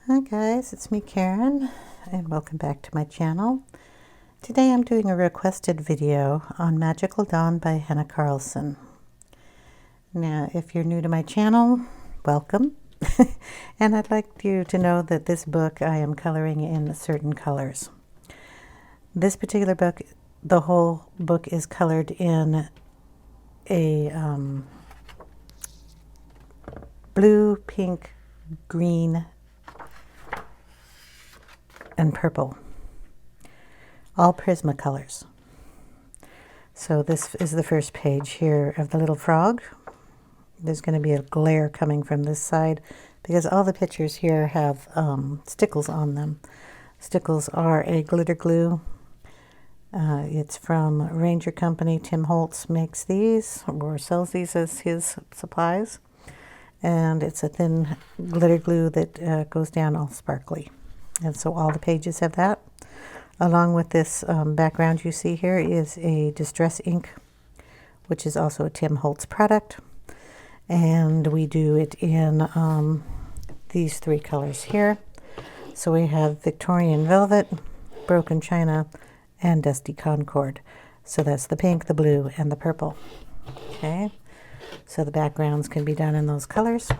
Hi guys, it's me Karen and welcome back to my channel. Today I'm doing a requested video on Magical Dawn by Hanna Karlzon. Now if you're new to my channel, welcome. And I'd like you to know that this book I am coloring in certain colors. This particular book, the whole book is colored in a blue, pink, green, and purple, all Prismacolors. So this is the first page here of the little frog. There's going to be a glare coming from this side because all the pictures here have stickles on them. Stickles are a glitter glue. It's from Ranger Company. Tim Holtz makes these or sells these as his supplies. And it's a thin glitter glue that goes down all sparkly. And so all the pages have that. Along with this background you see here is a Distress ink, which is also a Tim Holtz product. And we do it in these three colors here. So we have Victorian Velvet, Broken China, and Dusty Concord. So that's the pink, the blue, and the purple. Okay, so the backgrounds can be done in those colors.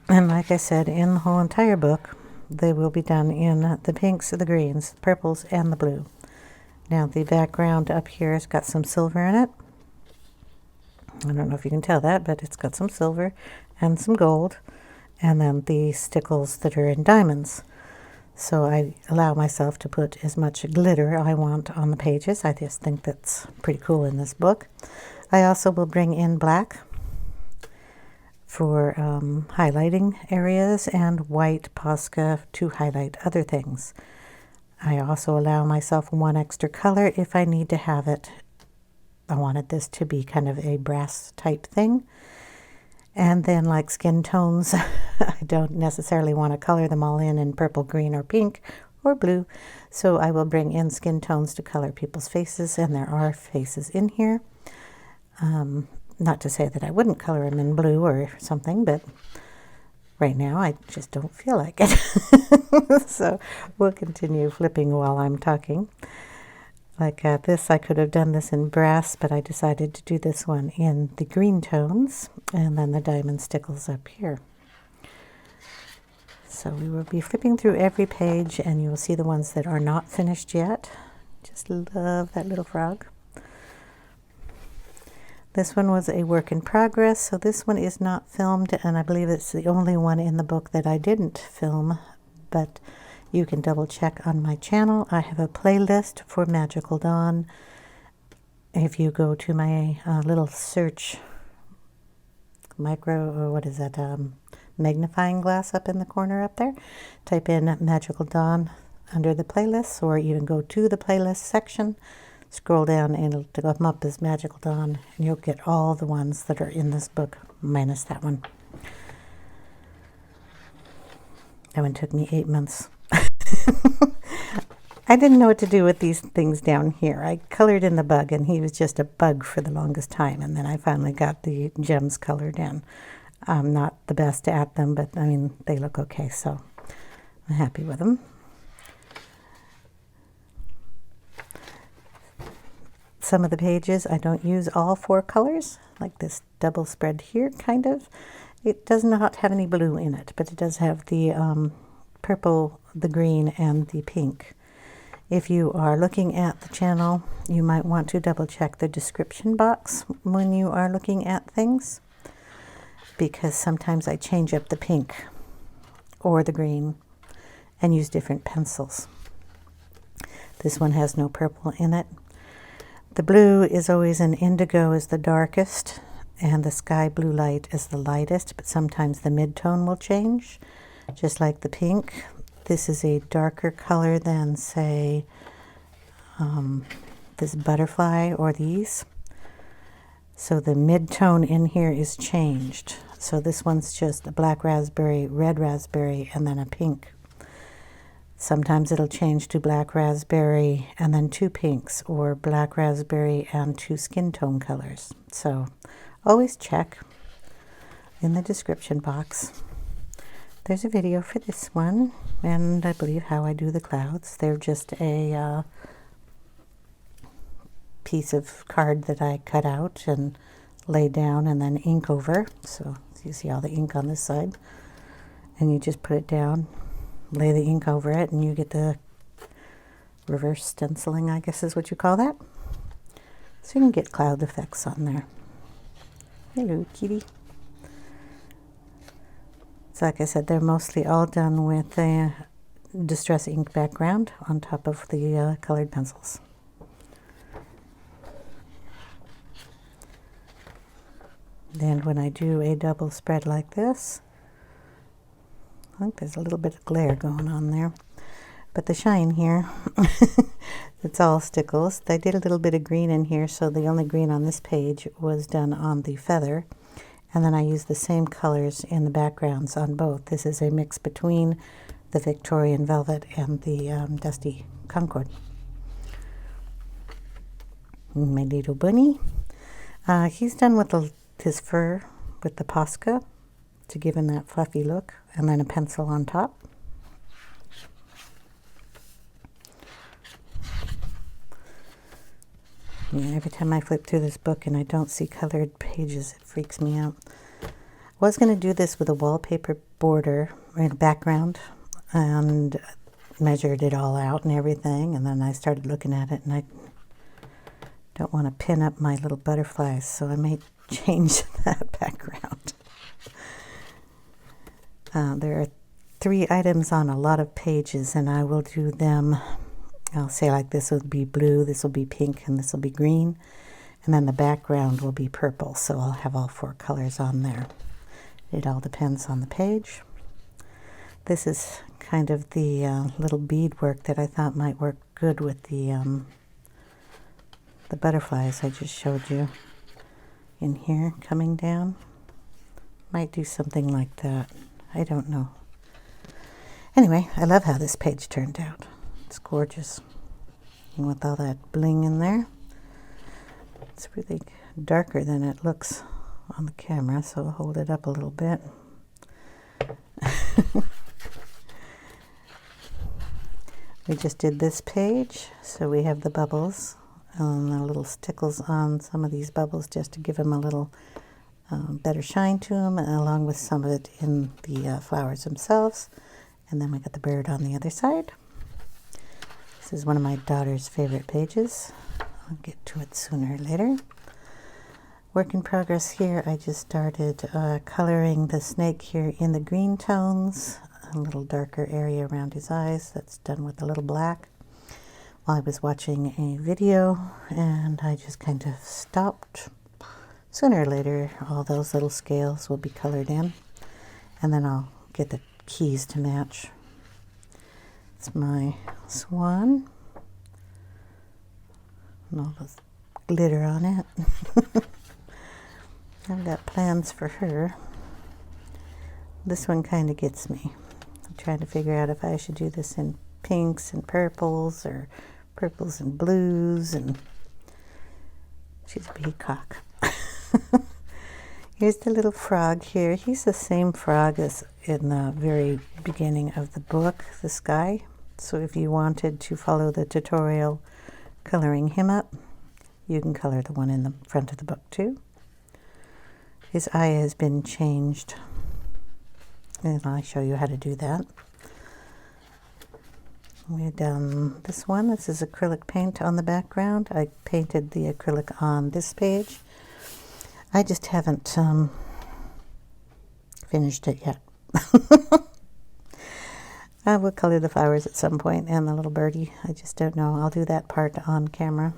And like I said, in the whole entire book, they will be done in the pinks, the greens, the purples, and the blue. Now, the background up here has got some silver in it. I don't know if you can tell that, but it's got some silver and some gold. And then the stickles that are in diamonds. So I allow myself to put as much glitter I want on the pages. I just think that's pretty cool in this book. I also will bring in black for highlighting areas and white Posca to highlight other things. I also allow myself one extra color if I need to have it. I wanted this to be kind of a brass type thing. And then like skin tones, I don't necessarily want to color them all in purple, green, or pink, or blue. So I will bring in skin tones to color people's faces, and there are faces in here. Not to say that I wouldn't color them in blue or something, but right now I just don't feel like it. So we'll continue flipping while I'm talking. Like this, I could have done this in brass, but I decided to do this one in the green tones, and then the diamond stickles up here. So we will be flipping through every page, and you will see the ones that are not finished yet. Just love that little frog. This one was a work in progress, so this one is not filmed, and I believe it's the only one in the book that I didn't film, but you can double check on my channel. I have a playlist for Magical Dawn. If you go to my little search magnifying glass up in the corner up there, type in Magical Dawn under the playlists, or even go to the playlist section. Scroll down and it'll come up as Magical Dawn, and you'll get all the ones that are in this book, minus that one. That one took me 8 months. I didn't know what to do with these things down here. I colored in the bug, and he was just a bug for the longest time, and then I finally got the gems colored in. I'm not the best at them, but I mean, they look okay, so I'm happy with them. Some of the pages I don't use all four colors, like this double spread here, kind of. It does not have any blue in it, but it does have the purple, the green, and the pink. If you are looking at the channel, you might want to double check the description box when you are looking at things, because sometimes I change up the pink or the green and use different pencils. This one has no purple in it. The blue is always an indigo is the darkest, and the sky blue light is the lightest, but sometimes the mid-tone will change, just like the pink. This is a darker color than, say, this butterfly or these. So the mid-tone in here is changed. So this one's just a black raspberry, red raspberry, and then a pink. Sometimes it'll change to black raspberry and then two pinks, or black raspberry and two skin tone colors. So always check in the description box. There's a video for this one, and I believe how I do the clouds. They're just a piece of card that I cut out and lay down and then ink over. So you see all the ink on this side, and you just put it down, lay the ink over it, and you get the reverse stenciling, I guess is what you call that. So you can get cloud effects on there. Hello, kitty. So like I said, they're mostly all done with a distress ink background on top of the colored pencils. And when I do a double spread like this, I think there's a little bit of glare going on there. But the shine here, it's all stickles. I did a little bit of green in here, so the only green on this page was done on the feather. And then I used the same colors in the backgrounds on both. This is a mix between the Victorian Velvet and the Dusty Concord. My little bunny. He's done with his fur with the Posca to give him that fluffy look, and then a pencil on top. Yeah, every time I flip through this book and I don't see colored pages, it freaks me out. I was going to do this with a wallpaper border and background and measured it all out and everything, and then I started looking at it and I don't want to pin up my little butterflies, so I may change that background. There are 3 items on a lot of pages, and I will do them. I'll say like this will be blue, this will be pink, and this will be green. And then the background will be purple, so I'll have all 4 colors on there. It all depends on the page. This is kind of the little bead work that I thought might work good with the butterflies I just showed you in here coming down. Might do something like that. I don't know. Anyway, I love how this page turned out. It's gorgeous. And with all that bling in there, it's really darker than it looks on the camera, so I'll hold it up a little bit. We just did this page, so we have the bubbles and the little stickles on some of these bubbles just to give them a little better shine to them, and along with some of it in the flowers themselves. And then we got the bird on the other side. This is one of my daughter's favorite pages. I'll get to it sooner or later. Work in progress here. I just started coloring the snake here in the green tones, a little darker area around his eyes. That's done with a little black. While I was watching a video, and I just kind of stopped. Sooner or later, all those little scales will be colored in, and then I'll get the keys to match. It's my swan. And all this glitter on it. I've got plans for her. This one kind of gets me. I'm trying to figure out if I should do this in pinks and purples, or purples and blues, and she's a peacock. Here's the little frog here. He's the same frog as in the very beginning of the book, this guy. So if you wanted to follow the tutorial coloring him up, you can color the one in the front of the book too. His eye has been changed, and I'll show you how to do that. We've done this one. This is acrylic paint on the background. I painted the acrylic on this page. I just haven't finished it yet. I will color the flowers at some point, and the little birdie. I just don't know. I'll do that part on camera.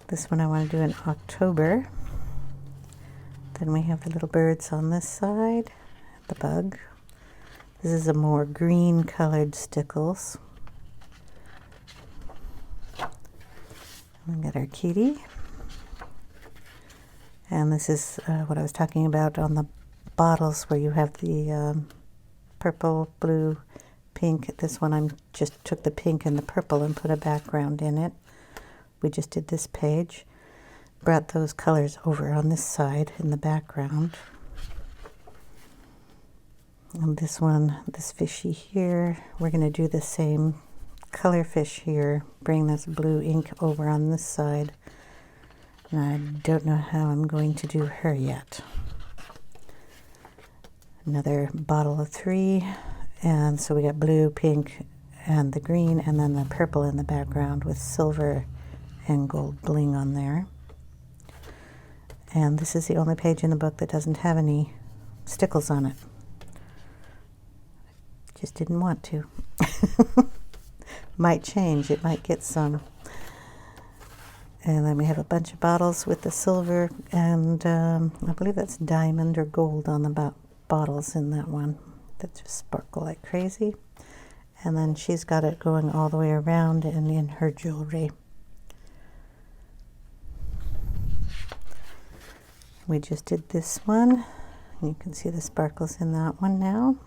This one I want to do in October. Then we have the little birds on this side, the bug. This is a more green colored stickles. We got our kitty. And this is what I was talking about on the bottles, where you have the purple, blue, pink. This one I just took the pink and the purple and put a background in it. We just did this page. Brought those colors over on this side in the background. And this one, this fishy here, we're going to do the same color fish here. Bring this blue ink over on this side. And I don't know how I'm going to do her yet. Another bottle of 3. And so we got blue, pink, and the green, and then the purple in the background with silver and gold bling on there. And this is the only page in the book that doesn't have any stickles on it. Just didn't want to. Might change, it might get some. And then we have a bunch of bottles with the silver and I believe that's diamond or gold on the bottles in that one that just sparkle like crazy. And then she's got it going all the way around and in her jewelry. We just did this one. You can see the sparkles in that one now.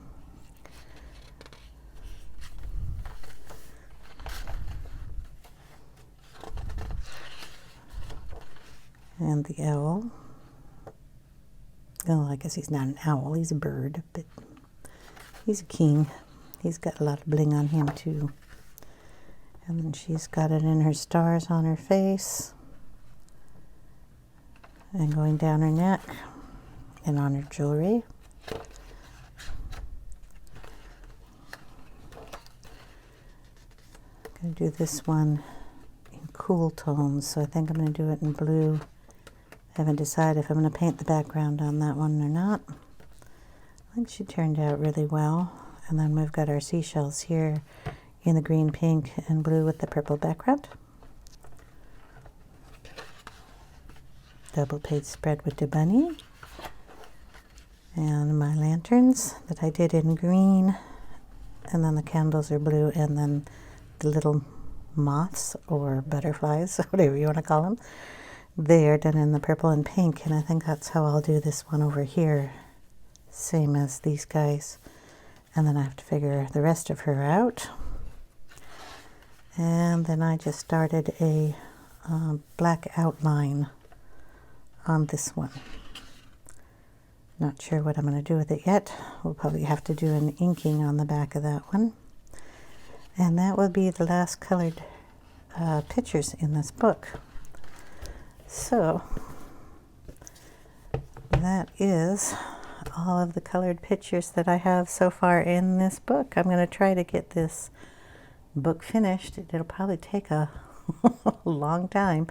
And the owl. Oh, I guess he's not an owl, he's a bird, but he's a king. He's got a lot of bling on him too. And then she's got it in her stars on her face. And going down her neck and on her jewelry. I'm going to do this one in cool tones, so I think I'm going to do it in blue. I haven't decided if I'm going to paint the background on that one or not. I think she turned out really well. And then we've got our seashells here in the green, pink, and blue with the purple background. Double page spread with the bunny. And my lanterns that I did in green. And then the candles are blue, and then the little moths or butterflies, whatever you want to call them. They are done in the purple and pink, and I think that's how I'll do this one over here. Same as these guys. And then I have to figure the rest of her out. And then I just started a black outline on this one. Not sure what I'm going to do with it yet. We'll probably have to do an inking on the back of that one. And that will be the last colored pictures in this book. So that is all of the colored pictures that I have so far in this book. I'm going to try to get this book finished. It'll probably take a long time.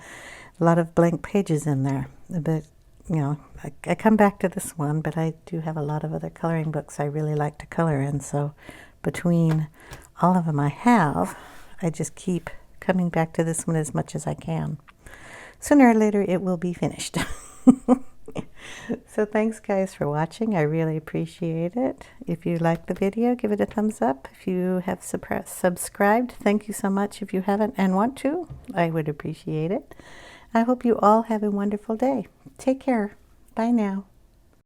A lot of blank pages in there. But, you know, I come back to this one, but I do have a lot of other coloring books I really like to color in. So between all of them I have, I just keep coming back to this one as much as I can. Sooner or later, it will be finished. So thanks, guys, for watching. I really appreciate it. If you liked the video, give it a thumbs up. If you have subscribed, thank you so much. If you haven't and want to, I would appreciate it. I hope you all have a wonderful day. Take care. Bye now.